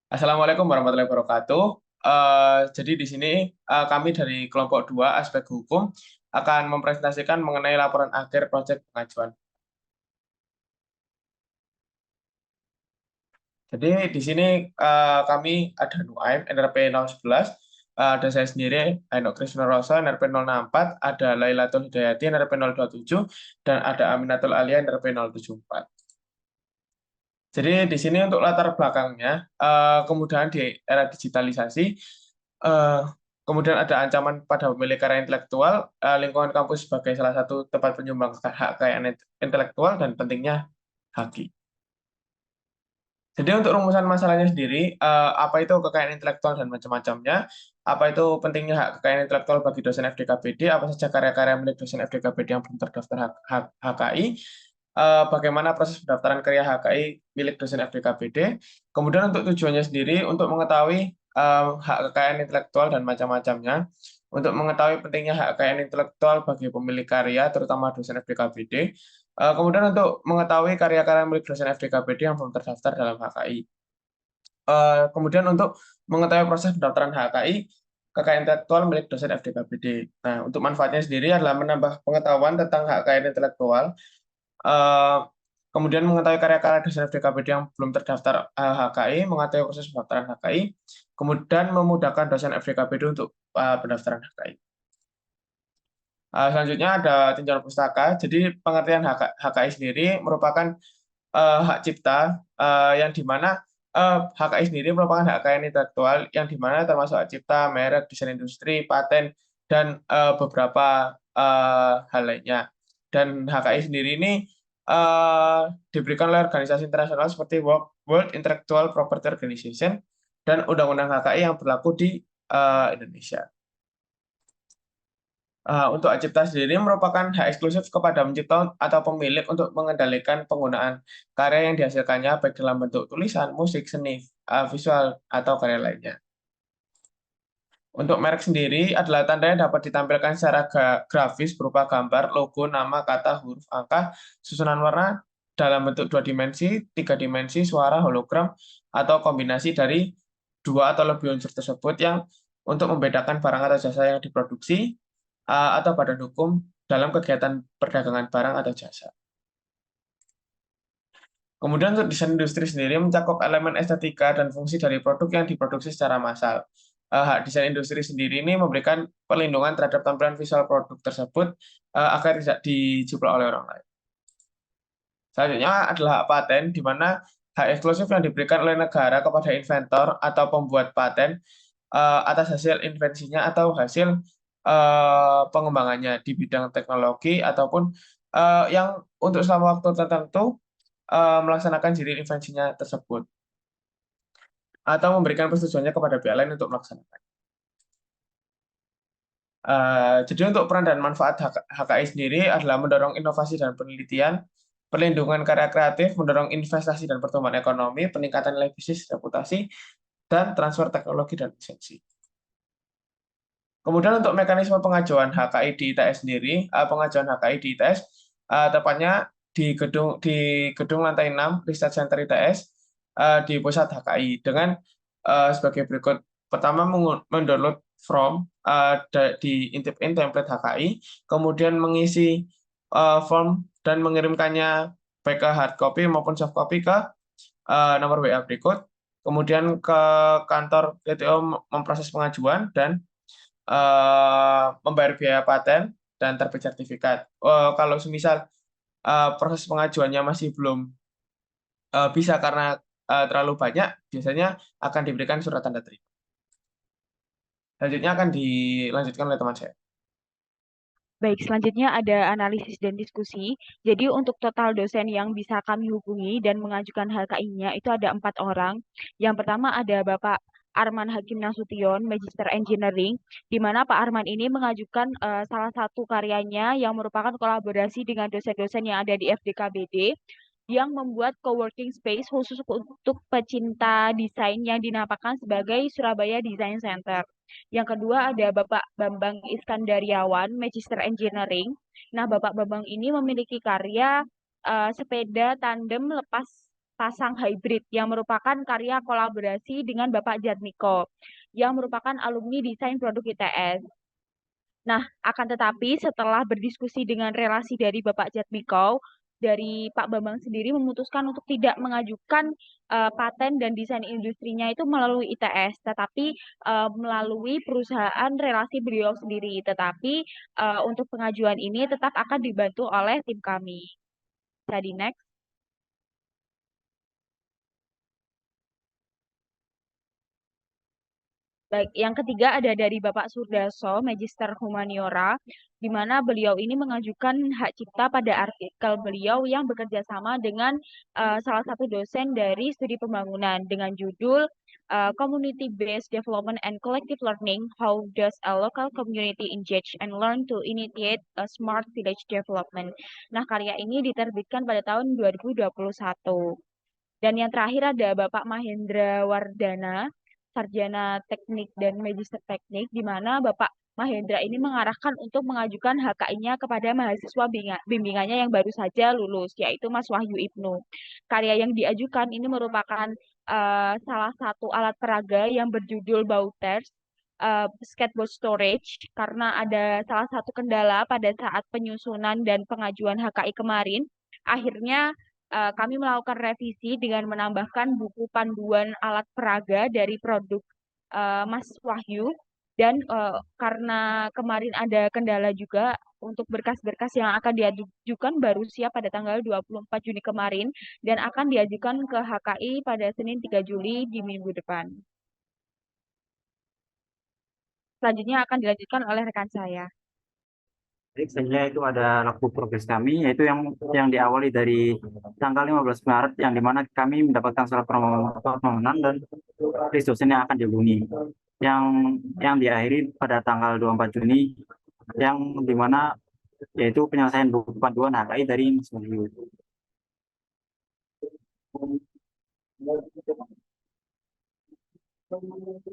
Assalamualaikum warahmatullahi wabarakatuh. Jadi di sini kami dari kelompok 2 aspek hukum akan mempresentasikan mengenai laporan akhir proyek pengajuan. Jadi di sini kami ada Nuaim, NRP 011, ada saya sendiri, Ainuk Krisnoroso, NRP 064, ada Lailatul Hidayati, NRP 027, dan ada Aminatul Alia, NRP 074. Jadi di sini untuk latar belakangnya, kemudahan di era digitalisasi, eh, kemudian ada ancaman pada pemilik karya intelektual, lingkungan kampus sebagai salah satu tempat penyumbang hak kekayaan intelektual, dan pentingnya HAKI. Jadi untuk rumusan masalahnya sendiri, apa itu kekayaan intelektual dan macam-macamnya, apa itu pentingnya hak kekayaan intelektual bagi dosen FDKBD, apa saja karya-karya milik dosen FDKBD yang belum terdaftar HKI, bagaimana proses pendaftaran karya HKI milik dosen FDKBD, kemudian untuk tujuannya sendiri untuk mengetahui hak kekayaan intelektual dan macam-macamnya, untuk mengetahui pentingnya hak kekayaan intelektual bagi pemilik karya, terutama dosen FDKBD, kemudian untuk mengetahui karya-karya milik dosen FDKBD yang belum terdaftar dalam HKI. Kemudian untuk mengetahui proses pendaftaran HKI, kekayaan intelektual milik dosen FDKBD. Nah, untuk manfaatnya sendiri adalah menambah pengetahuan tentang hak kekayaan intelektual, eh, kemudian mengetahui karya-karya dosen FDKBD yang belum terdaftar HKI, mengetahui proses pendaftaran HKI, kemudian memudahkan dosen FDKBD untuk pendaftaran HKI. Selanjutnya ada tinjauan pustaka. Jadi pengertian HKI sendiri merupakan hak cipta yang dimana HKI sendiri merupakan hak kekayaan intelektual yang dimana termasuk hak cipta, merek, desain industri, paten, dan beberapa hal lainnya. Dan HKI sendiri ini diberikan oleh organisasi internasional seperti World Intellectual Property Organization dan Undang-Undang HKI yang berlaku di Indonesia. Untuk hak cipta sendiri merupakan hak eksklusif kepada pencipta atau pemilik untuk mengendalikan penggunaan karya yang dihasilkannya baik dalam bentuk tulisan, musik, seni, visual, atau karya lainnya. Untuk merek sendiri adalah tanda yang dapat ditampilkan secara grafis berupa gambar, logo, nama, kata, huruf, angka, susunan warna dalam bentuk 2 dimensi, 3 dimensi, suara, hologram, atau kombinasi dari 2 atau lebih unsur tersebut yang untuk membedakan barang atau jasa yang diproduksi atau badan hukum dalam kegiatan perdagangan barang atau jasa. Kemudian untuk desain industri sendiri mencakup elemen estetika dan fungsi dari produk yang diproduksi secara massal. Hak desain industri sendiri ini memberikan perlindungan terhadap tampilan visual produk tersebut agar tidak dijiplak oleh orang lain. Selanjutnya adalah hak paten, di mana hak eksklusif yang diberikan oleh negara kepada inventor atau pembuat paten atas hasil invensinya atau hasil pengembangannya di bidang teknologi ataupun yang untuk selama waktu tertentu melaksanakan ciri invensinya tersebut atau memberikan persetujuannya kepada pihak lain untuk melaksanakan. Jadi untuk peran dan manfaat HKI sendiri adalah mendorong inovasi dan penelitian, perlindungan karya kreatif, mendorong investasi dan pertumbuhan ekonomi, peningkatan nilai bisnis, reputasi, dan transfer teknologi dan lisensi. Kemudian untuk mekanisme pengajuan HKI di ITS sendiri, pengajuan HKI di ITS tepatnya di gedung lantai 6 Research Center ITS di pusat HKI dengan sebagai berikut. Pertama, mendownload form di intip-in template HKI, kemudian mengisi form dan mengirimkannya baik ke hard copy maupun soft copy ke nomor WA berikut, kemudian ke kantor TTO memproses pengajuan dan membayar biaya paten dan terbit sertifikat. Kalau semisal proses pengajuannya masih belum bisa karena terlalu banyak, biasanya akan diberikan surat tanda terima. Selanjutnya akan dilanjutkan oleh teman saya. Baik, selanjutnya ada analisis dan diskusi. Jadi untuk total dosen yang bisa kami hubungi dan mengajukan HKI-nya itu ada 4 orang. Yang pertama ada Bapak Arman Hakim Nasution, Magister Engineering, di mana Pak Arman ini mengajukan salah satu karyanya yang merupakan kolaborasi dengan dosen-dosen yang ada di FDKBD yang membuat coworking space khusus untuk pecinta desain yang dinamakan sebagai Surabaya Design Center. Yang kedua ada Bapak Bambang Iskandariawan, Magister Engineering. Nah, Bapak Bambang ini memiliki karya sepeda tandem lepas Pasang Hybrid yang merupakan karya kolaborasi dengan Bapak Jatmiko yang merupakan alumni desain produk ITS. Nah, akan tetapi setelah berdiskusi dengan relasi dari Bapak Jatmiko, dari Pak Bambang sendiri memutuskan untuk tidak mengajukan paten dan desain industrinya itu melalui ITS, tetapi melalui perusahaan relasi beliau sendiri. Tetapi untuk pengajuan ini tetap akan dibantu oleh tim kami. Jadi next. Baik, yang ketiga ada dari Bapak Surdaso, Magister Humaniora, di mana beliau ini mengajukan hak cipta pada artikel beliau yang bekerja sama dengan salah satu dosen dari studi pembangunan dengan judul Community Based Development and Collective Learning, How Does a Local Community Engage and Learn to Initiate a Smart Village Development. Nah, karya ini diterbitkan pada tahun 2021. Dan yang terakhir ada Bapak Mahendra Wardana, Sarjana Teknik dan Magister Teknik, di mana Bapak Mahendra ini mengarahkan untuk mengajukan HKI-nya kepada mahasiswa bimbingannya yang baru saja lulus, yaitu Mas Wahyu Ibnu. Karya yang diajukan ini merupakan salah satu alat peraga yang berjudul Bouters, Skateboard Storage, karena ada salah satu kendala pada saat penyusunan dan pengajuan HKI kemarin. Akhirnya kami melakukan revisi dengan menambahkan buku panduan alat peraga dari produk Mas Wahyu. Dan karena kemarin ada kendala juga untuk berkas-berkas yang akan diajukan baru siap pada tanggal 24 Juni kemarin dan akan diajukan ke HKI pada Senin 3 Juli di minggu depan. Selanjutnya akan dilanjutkan oleh rekan saya. Jadi selanjutnya itu ada laku progres kami, yaitu yang diawali dari tanggal 15 Maret, yang dimana kami mendapatkan surat permohonan dan list dosen yang akan dihubungi. Yang diakhiri pada tanggal 24 Juni, yang dimana yaitu penyelesaian buku panduan HKI dari Mas Wahyu.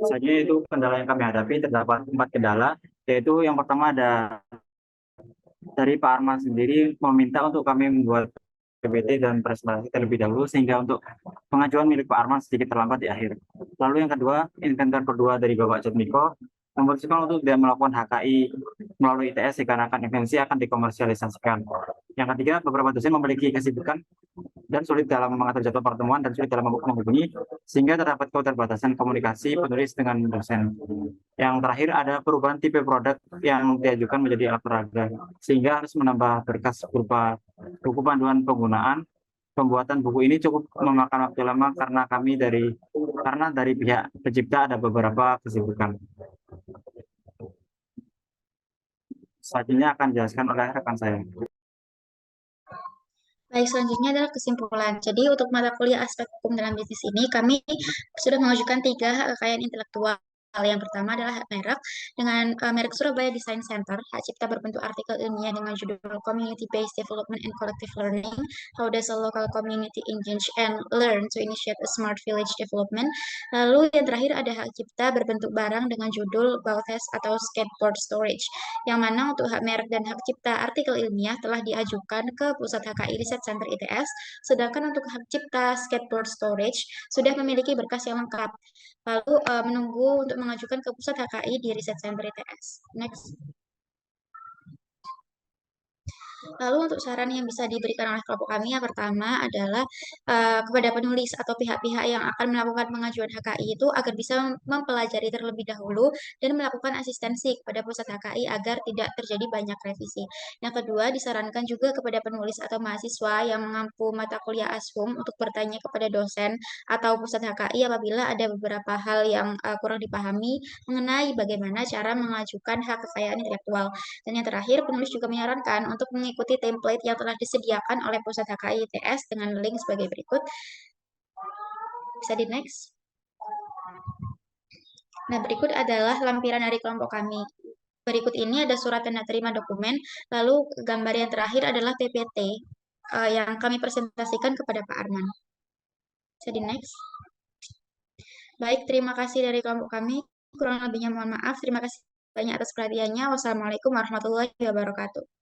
Selanjutnya itu kendala yang kami hadapi, terdapat 4 kendala, yaitu yang pertama ada dari Pak Arman sendiri meminta untuk kami membuat PPT dan presentasi terlebih dahulu, sehingga untuk pengajuan milik Pak Arman sedikit terlambat di akhir. Lalu yang kedua, inventor kedua dari Bapak Jatmiko memutuskan untuk tidak melakukan HKI melalui ITS dikarenakan invensi akan dikomersialisasikan. Yang ketiga, beberapa dosen memiliki kesibukan dan sulit dalam mengatur jadwal pertemuan dan sulit dalam menghubungi, sehingga terdapat keterbatasan komunikasi penulis dengan dosen. Yang terakhir ada perubahan tipe produk yang diajukan menjadi alat peraga, sehingga harus menambah berkas berupa buku panduan penggunaan. Pembuatan buku ini cukup memakan waktu lama karena dari pihak pencipta ada beberapa kesibukan. Selanjutnya akan dijelaskan oleh rekan saya. Baik, selanjutnya adalah kesimpulan. Jadi untuk mata kuliah aspek hukum dalam bisnis ini, kami sudah mengajukan 3 hak kekayaan intelektual. Yang pertama adalah hak merek dengan merek Surabaya Design Center, hak cipta berbentuk artikel ilmiah dengan judul Community Based Development and Collective Learning, How Does a Local Community Engage and Learn to Initiate a Smart Village Development. Lalu yang terakhir ada hak cipta berbentuk barang dengan judul Bouters atau Skateboard Storage, yang mana untuk hak merek dan hak cipta artikel ilmiah telah diajukan ke Pusat HKI Riset Center ITS, sedangkan untuk hak cipta Skateboard Storage sudah memiliki berkas yang lengkap. Lalu menunggu untuk mengajukan ke Pusat HKI di Riset Center ITS. Next. Lalu untuk saran yang bisa diberikan oleh kelompok kami, yang pertama adalah kepada penulis atau pihak-pihak yang akan melakukan pengajuan HKI itu agar bisa mempelajari terlebih dahulu dan melakukan asistensi kepada Pusat HKI agar tidak terjadi banyak revisi. Yang kedua, disarankan juga kepada penulis atau mahasiswa yang mengampu mata kuliah ASHUM untuk bertanya kepada dosen atau Pusat HKI apabila ada beberapa hal yang kurang dipahami mengenai bagaimana cara mengajukan hak kekayaan intelektual. Dan yang terakhir, penulis juga menyarankan untuk mengikuti template yang telah disediakan oleh Pusat HKI ITS dengan link sebagai berikut. Bisa di next. Nah, berikut adalah lampiran dari kelompok kami. Berikut ini ada surat tanda terima dokumen, lalu gambar yang terakhir adalah PPT yang kami presentasikan kepada Pak Arman. Bisa di next. Baik, terima kasih dari kelompok kami. Kurang lebihnya mohon maaf. Terima kasih banyak atas perhatiannya. Wassalamualaikum warahmatullahi wabarakatuh.